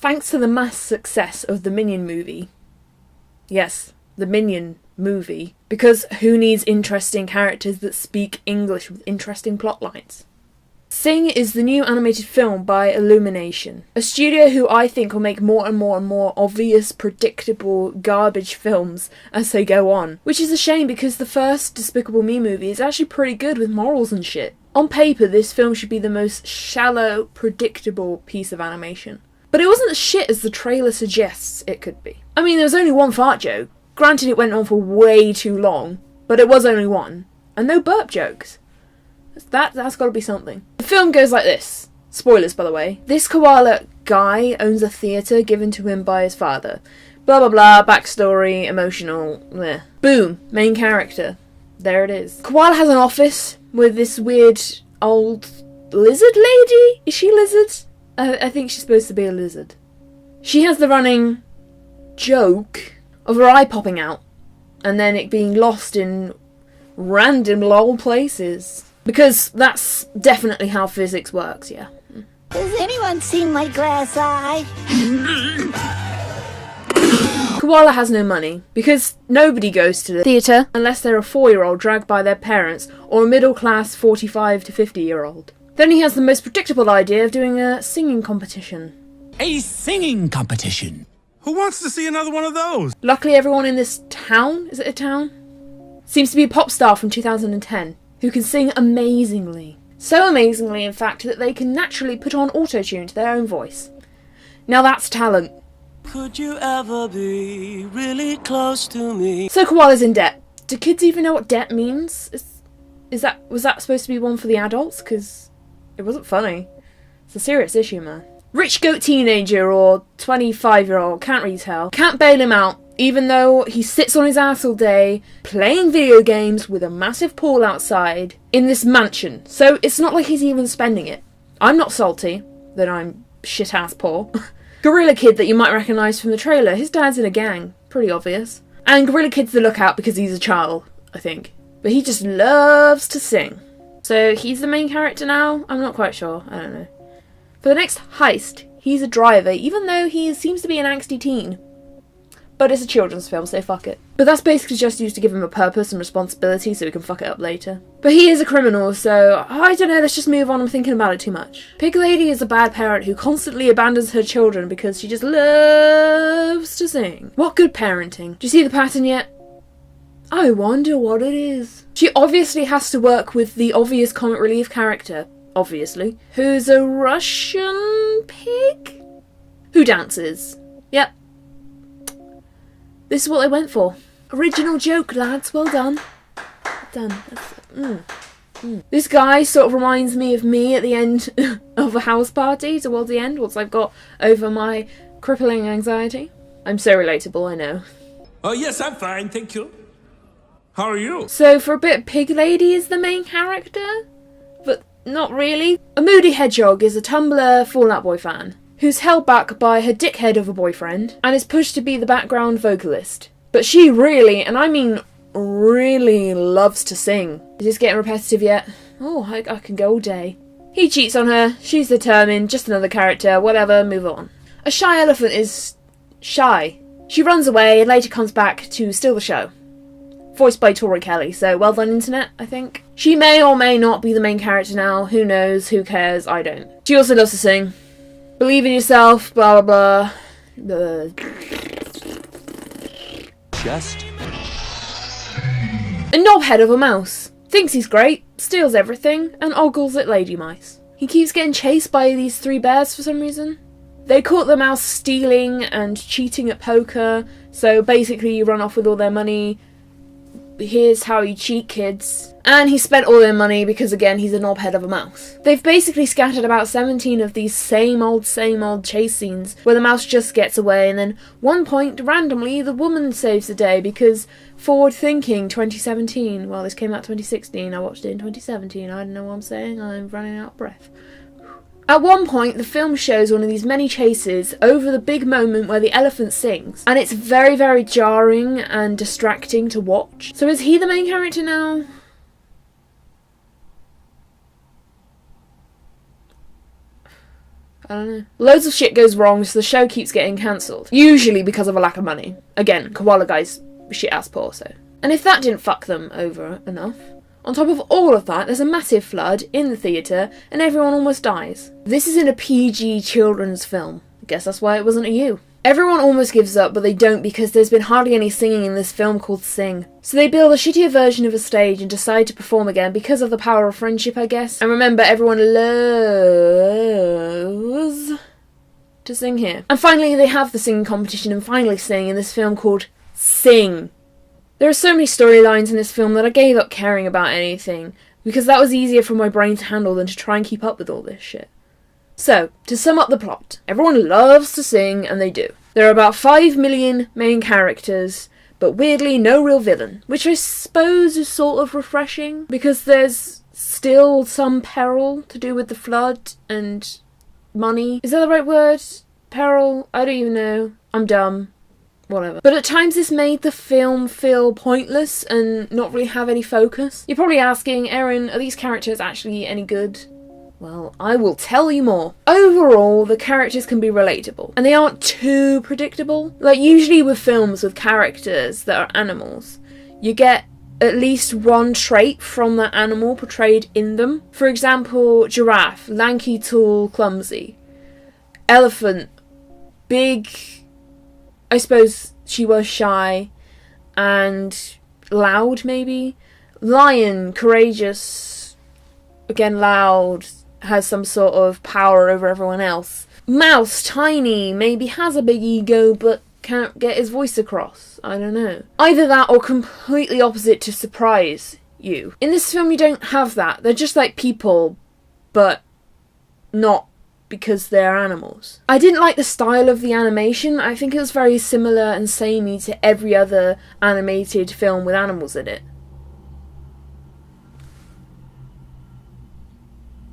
thanks to the mass success of the Minion movie. Yes, the Minion movie. Because who needs interesting characters that speak English with interesting plot lines? Sing is the new animated film by Illumination, a studio who I think will make more and more and more obvious, predictable, garbage films as they go on. Which is a shame because the first Despicable Me movie is actually pretty good with morals and shit. On paper, this film should be the most shallow, predictable piece of animation. But it wasn't as shit as the trailer suggests it could be. I mean, there was only one fart joke. Granted, it went on for way too long, but it was only one. And no burp jokes. That's got to be something. The film goes like this. Spoilers, by the way. This koala guy owns a theatre given to him by his father. Blah blah blah, backstory, emotional, bleh. Boom, main character. There it is. Koala has an office with this weird old lizard lady? Is she a lizard? I think she's supposed to be a lizard. She has the running joke of her eye popping out and then it being lost in random lol places. Because that's definitely how physics works, yeah. Has anyone seen my glass eye? Koala has no money, because nobody goes to the theatre unless they're a 4-year-old dragged by their parents, or a middle-class 45 to 50-year-old. Then he has the most predictable idea of doing a singing competition. A singing competition? Who wants to see another one of those? Luckily everyone in this town, is it a town? Seems to be a pop star from 2010. Who can sing amazingly. So amazingly, in fact, that they can naturally put on auto-tune to their own voice. Now that's talent. Could you ever be really close to me? So Koala's in debt. Do kids even know what debt means? Was that supposed to be one for the adults? Because it wasn't funny. It's a serious issue, man. Rich goat teenager or 25-year-old, can't really tell. Can't bail him out. Even though he sits on his ass all day, playing video games with a massive pool outside, in this mansion. So it's not like he's even spending it. I'm not salty that I'm shit-ass poor. Gorilla Kid that you might recognise from the trailer, his dad's in a gang. Pretty obvious. And Gorilla Kid's the lookout because he's a child, I think. But he just loves to sing. So he's the main character now? I'm not quite sure. I don't know. For the next heist, he's a driver, even though he seems to be an angsty teen. But it's a children's film, so fuck it. But that's basically just used to give him a purpose and responsibility so he can fuck it up later. But he is a criminal, so I don't know, let's just move on. I'm thinking about it too much. Pig Lady is a bad parent who constantly abandons her children because she just loves to sing. What good parenting? Do you see the pattern yet? I wonder what it is. She obviously has to work with the obvious comic relief character, obviously, who's a Russian pig? Who dances. Yep. This is what they went for. Original joke, lads. Well done. Done. This guy sort of reminds me of me at the end of a house party towards the end, once I've got over my crippling anxiety. I'm so relatable, I know. Oh, yes, I'm fine, thank you. How are you? So for a bit, Pig Lady is the main character? But not really. A moody hedgehog is a Tumblr Fall Out Boy fan, who's held back by her dickhead of a boyfriend, and is pushed to be the background vocalist. But she really, and I mean really, loves to sing. Is this getting repetitive yet? Oh, I can go all day. He cheats on her, she's determined, just another character, whatever, move on. A shy elephant is shy. She runs away and later comes back to steal the show. Voiced by Tori Kelly, so well done internet, I think. She may or may not be the main character now, who knows, who cares, I don't. She also loves to sing. Believe in yourself, blah blah blah. Just a knobhead of a mouse. Thinks he's great, steals everything, and ogles at lady mice. He keeps getting chased by these 3 bears for some reason. They caught the mouse stealing and cheating at poker, so basically you run off with all their money. Here's how you cheat, kids. And he spent all their money because, again, he's a knobhead of a mouse. They've basically scattered about 17 of these same old chase scenes where the mouse just gets away, and then one point, randomly, the woman saves the day because forward thinking 2017. Well, this came out 2016. I watched it in 2017. I don't know what I'm saying. I'm running out of breath. At one point, the film shows one of these many chases over the big moment where the elephant sings, and it's very, very jarring and distracting to watch. So is he the main character now? I don't know. Loads of shit goes wrong, so the show keeps getting cancelled. Usually because of a lack of money. Again, Koala Guy's shit-ass poor, so. And if that didn't fuck them over enough, on top of all of that, there's a massive flood in the theatre, and everyone almost dies. This is in a PG children's film. I guess that's why it wasn't a U. Everyone almost gives up, but they don't because there's been hardly any singing in this film called Sing. So they build a shittier version of a stage and decide to perform again because of the power of friendship, I guess. And remember, everyone loves to sing here. And finally, they have the singing competition and finally sing in this film called Sing. There are so many storylines in this film that I gave up caring about anything because that was easier for my brain to handle than to try and keep up with all this shit. So, to sum up the plot, everyone loves to sing, and they do. There are about 5 million main characters, but weirdly no real villain, which I suppose is sort of refreshing, because there's still some peril to do with the flood and money. Is that the right word? Peril? I don't even know. I'm dumb. Whatever. But at times this made the film feel pointless and not really have any focus. You're probably asking, Erin, are these characters actually any good? Well, I will tell you more. Overall, the characters can be relatable, and they aren't too predictable. Like, usually with films with characters that are animals, you get at least one trait from that animal portrayed in them. For example, giraffe, lanky, tall, clumsy. Elephant, big, I suppose she was shy and loud, maybe. Lion, courageous, again loud, has some sort of power over everyone else. Mouse, tiny, maybe has a big ego but can't get his voice across. I don't know. Either that or completely opposite to surprise you. In this film you don't have that. They're just like people, but not because they're animals. I didn't like the style of the animation. I think it was very similar and samey to every other animated film with animals in it.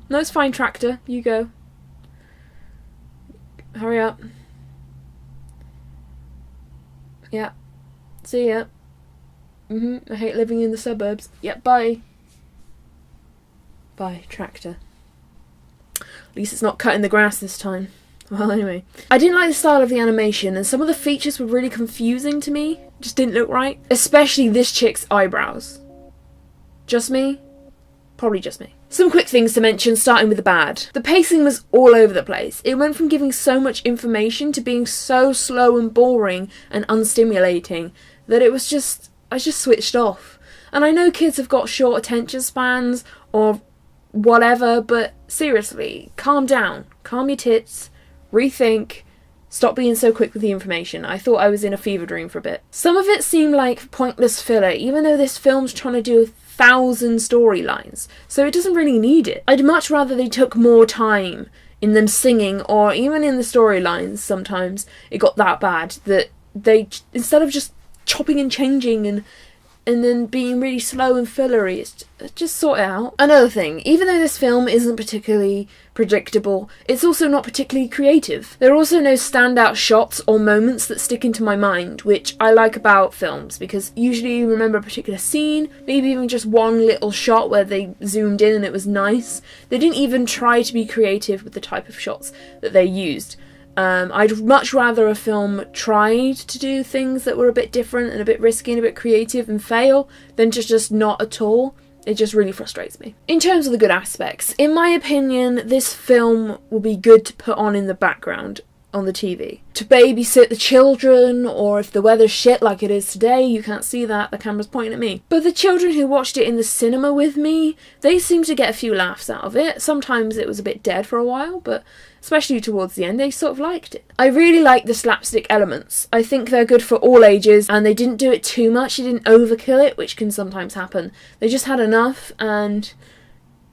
No, it's fine, Tractor. You go. Hurry up. Yeah. See ya. I hate living in the suburbs. Yep, bye. Bye, Tractor. At least it's not cutting the grass this time. Well, anyway. I didn't like the style of the animation, and some of the features were really confusing to me. Just didn't look right. Especially this chick's eyebrows. Just me? Probably just me. Some quick things to mention, starting with the bad. The pacing was all over the place. It went from giving so much information to being so slow and boring and unstimulating that it was just... I just switched off. And I know kids have got short attention spans or whatever, but seriously, calm down. Calm your tits. Rethink. Stop being so quick with the information. I thought I was in a fever dream for a bit. Some of it seemed like pointless filler, even though this film's trying to do 1,000 storylines, so it doesn't really need it. I'd much rather they took more time in them singing, or even in the storylines sometimes it got that bad that they, instead of just chopping and changing and then being really slow and fillery, it's just sort it out. Another thing, even though this film isn't particularly predictable, it's also not particularly creative. There are also no standout shots or moments that stick into my mind, which I like about films, because usually you remember a particular scene, maybe even just one little shot where they zoomed in and it was nice. They didn't even try to be creative with the type of shots that they used. I'd much rather a film tried to do things that were a bit different and a bit risky and a bit creative and fail than just not at all. It just really frustrates me. In terms of the good aspects, in my opinion, this film will be good to put on in the background on the TV. To babysit the children, or if the weather's shit like it is today, you can't see that, the camera's pointing at me. But the children who watched it in the cinema with me, they seemed to get a few laughs out of it. Sometimes it was a bit dead for a while, but especially towards the end, they sort of liked it. I really like the slapstick elements. I think they're good for all ages, and they didn't do it too much, they didn't overkill it, which can sometimes happen. They just had enough, and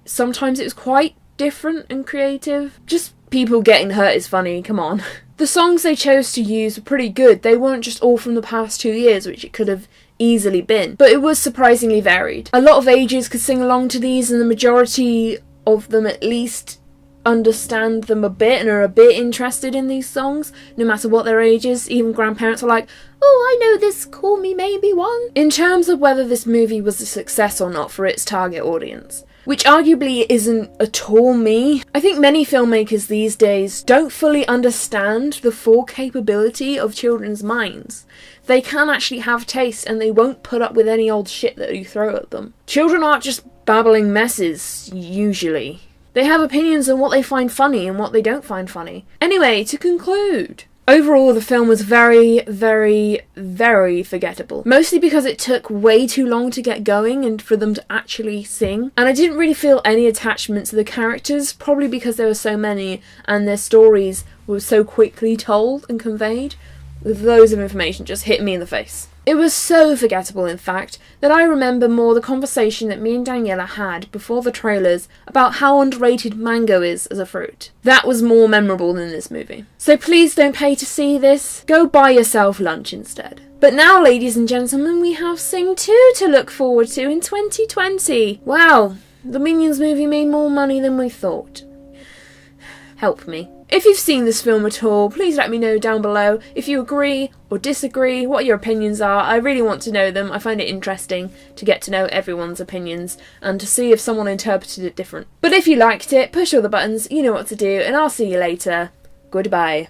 sometimes it was quite different and creative. Just people getting hurt is funny, come on. The songs they chose to use were pretty good. They weren't just all from the past 2 years, which it could have easily been. But it was surprisingly varied. A lot of ages could sing along to these, and the majority of them at least understand them a bit and are a bit interested in these songs, no matter what their ages. Even grandparents are like, oh, I know this, call me maybe one. In terms of whether this movie was a success or not for its target audience, which arguably isn't at all me. I think many filmmakers these days don't fully understand the full capability of children's minds. They can actually have taste and they won't put up with any old shit that you throw at them. Children aren't just babbling messes, usually. They have opinions on what they find funny and what they don't find funny. Anyway, to conclude, overall the film was very, very, very forgettable. Mostly because it took way too long to get going and for them to actually sing. And I didn't really feel any attachment to the characters, probably because there were so many and their stories were so quickly told and conveyed. With loads of information just hit me in the face. It was so forgettable, in fact, that I remember more the conversation that me and Daniela had before the trailers about how underrated mango is as a fruit. That was more memorable than this movie. So please don't pay to see this. Go buy yourself lunch instead. But now, ladies and gentlemen, we have Sing 2 to look forward to in 2020. Wow, the Minions movie made more money than we thought. Help me. If you've seen this film at all, please let me know down below if you agree or disagree, what your opinions are. I really want to know them. I find it interesting to get to know everyone's opinions and to see if someone interpreted it different. But if you liked it, push all the buttons, you know what to do, and I'll see you later. Goodbye.